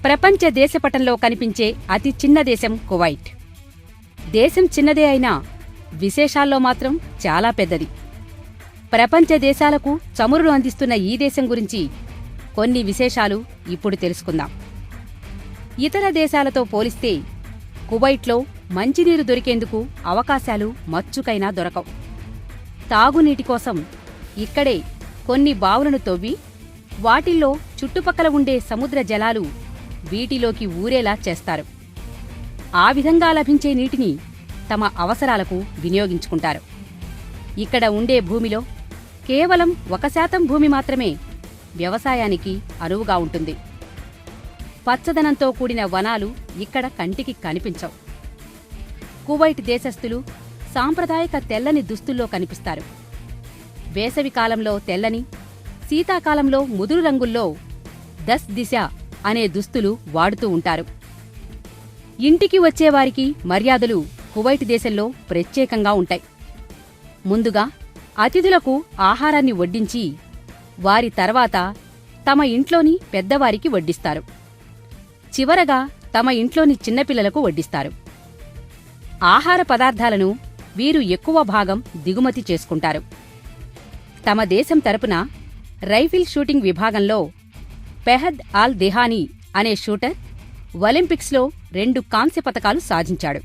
ప్రపంచ దేశపటంలో కనిపించే అతి చిన్న దేశం కువైట్. దేశం చిన్నదే అయినా విశేషాల్లో మాత్రం చాలా పెద్దది. ప్రపంచ దేశాలకు చమురును అందిస్తున్న ఈ దేశం గురించి కొన్ని విశేషాలు ఇప్పుడు తెలుసుకుందాం. ఇతర దేశాలతో పోలిస్తే కువైట్లో మంచినీరు దొరికేందుకు అవకాశాలు మచ్చుకైనా దొరకవు. తాగునీటి కోసం ఇక్కడే కొన్ని బావులను తవ్వి వాటిల్లో చుట్టుపక్కల ఉండే సముద్ర జలాలు వీటిలోకి ఊరేలా చేస్తారు. ఆ విధంగా లభించే నీటిని తమ అవసరాలకు వినియోగించుకుంటారు. ఇక్కడ ఉండే భూమిలో కేవలం 1% భూమి మాత్రమే వ్యవసాయానికి అనువుగా ఉంటుంది. పచ్చదనంతో కూడిన వనాలు ఇక్కడ కంటికి కనిపించవు. కువైట్ దేశస్థులు సాంప్రదాయక తెల్లని దుస్తుల్లో కనిపిస్తారు. వేసవికాలంలో తెల్లని, శీతాకాలంలో ముదురు రంగుల్లో దస్ దిశ అనే దుస్తులు వాడుతూ ఉంటారు. ఇంటికి వచ్చేవారికి మర్యాదలు కువైట్ దేశంలో ప్రత్యేకంగా ఉంటాయి. ముందుగా అతిథులకు ఆహారాన్ని వడ్డించి వారి తర్వాత తమ ఇంట్లోని పెద్దవారికి వడ్డిస్తారు. చివరగా తమ ఇంట్లోని చిన్నపిల్లలకు వడ్డిస్తారు. ఆహార పదార్థాలను వీరు ఎక్కువ భాగం దిగుమతి చేసుకుంటారు. తమ దేశం తరపున రైఫిల్ షూటింగ్ విభాగంలో ఫెహద్ ఆల్ దెహానీ అనే షూటర్ ఒలింపిక్స్లో 2 కాంస్య పతకాలు సాధించాడు.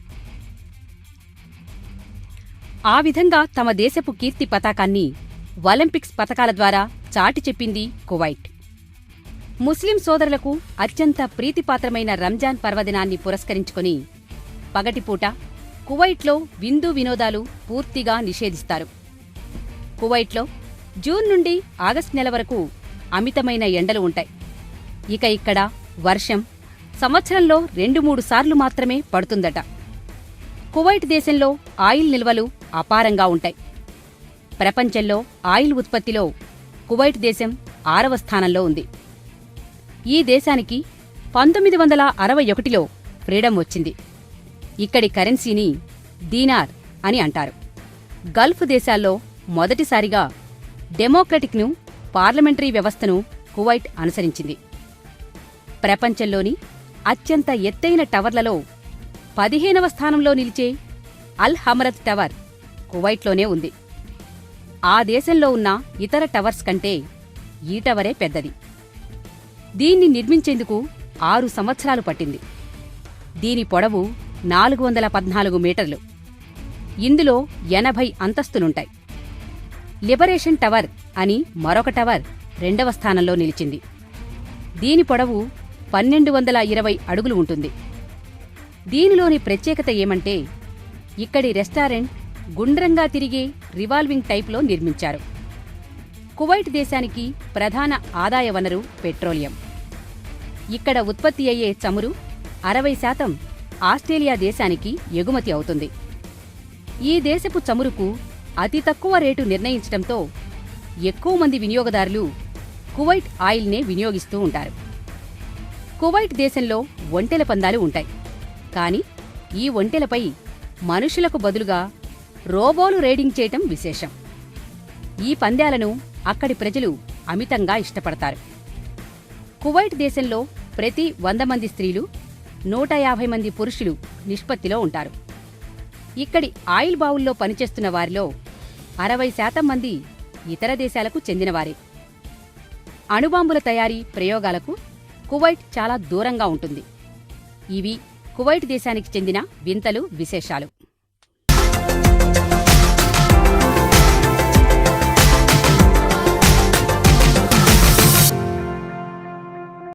ఆ విధంగా తమ దేశపు కీర్తి పతాకాన్ని ఒలింపిక్స్ పతకాల ద్వారా చాటి చెప్పింది కువైట్. ముస్లిం సోదరులకు అత్యంత ప్రీతిపాత్రమైన రంజాన్ పర్వదినాన్ని పురస్కరించుకుని పగటిపూట కువైట్లో విందు వినోదాలు పూర్తిగా నిషేధిస్తారు. కువైట్లో జూన్ నుండి ఆగస్టు నెల వరకు అమితమైన ఎండలు ఉంటాయి. ఇక ఇక్కడ వర్షం సంవత్సరంలో 2-3 సార్లు మాత్రమే పడుతుందట. కువైట్ దేశంలో ఆయిల్ నిల్వలు అపారంగా ఉంటాయి. ప్రపంచంలో ఆయిల్ ఉత్పత్తిలో కువైట్ దేశం 6వ స్థానంలో ఉంది. ఈ దేశానికి 1961లో ఫ్రీడమ్ వచ్చింది. ఇక్కడి కరెన్సీని దీనార్ అని అంటారు. గల్ఫ్ దేశాల్లో మొదటిసారిగా డెమోక్రటిక్ను పార్లమెంటరీ వ్యవస్థను కువైట్ అనుసరించింది. ప్రపంచంలోని అత్యంత ఎత్తైన టవర్లలో 15వ స్థానంలో నిలిచే అల్ హమరత్ టవర్ కువైట్లోనే ఉంది. ఆ దేశంలో ఉన్న ఇతర టవర్స్ కంటే ఈ టవరే పెద్దది. దీన్ని నిర్మించేందుకు 6 సంవత్సరాలు పట్టింది. దీని పొడవు 414 మీటర్లు. ఇందులో 80 అంతస్తులుంటాయి. లిబరేషన్ టవర్ అని మరొక టవర్ 2వ స్థానంలో నిలిచింది. దీని పొడవు 1220 అడుగులు ఉంటుంది. దీనిలోని ప్రత్యేకత ఏమంటే ఇక్కడి రెస్టారెంట్ గుండ్రంగా తిరిగే రివాల్వింగ్ టైప్లో నిర్మించారు. కువైట్ దేశానికి ప్రధాన ఆదాయ వనరు పెట్రోలియం. ఇక్కడ ఉత్పత్తి అయ్యే చమురు 60% ఆస్ట్రేలియా దేశానికి ఎగుమతి అవుతుంది. ఈ దేశపు చమురుకు అతి తక్కువ రేటు నిర్ణయించడంతో ఎక్కువ మంది వినియోగదారులు కువైట్ ఆయిల్నే వినియోగిస్తూ ఉంటారు. కువైట్ దేశంలో ఒంటెల పందాలు ఉంటాయి. కాని ఈ ఒంటెలపై మనుషులకు బదులుగా రోబోలు రైడింగ్ చేయటం విశేషం. ఈ పందాలను అక్కడి ప్రజలు అమితంగా ఇష్టపడతారు. కువైట్ దేశంలో ప్రతి 100 మంది స్త్రీలు 150 మంది పురుషులు నిష్పత్తిలో ఉంటారు. ఇక్కడి ఆయిల్ బావుల్లో పనిచేస్తున్న వారిలో 60% మంది ఇతర దేశాలకు చెందినవారే. అణుబాంబుల తయారీ ప్రయోగాలకు కువైట్ చాలా దూరంగా ఉంటుంది. ఇవి కువైట్ దేశానికి చెందిన వింతలు, విశేషాలు.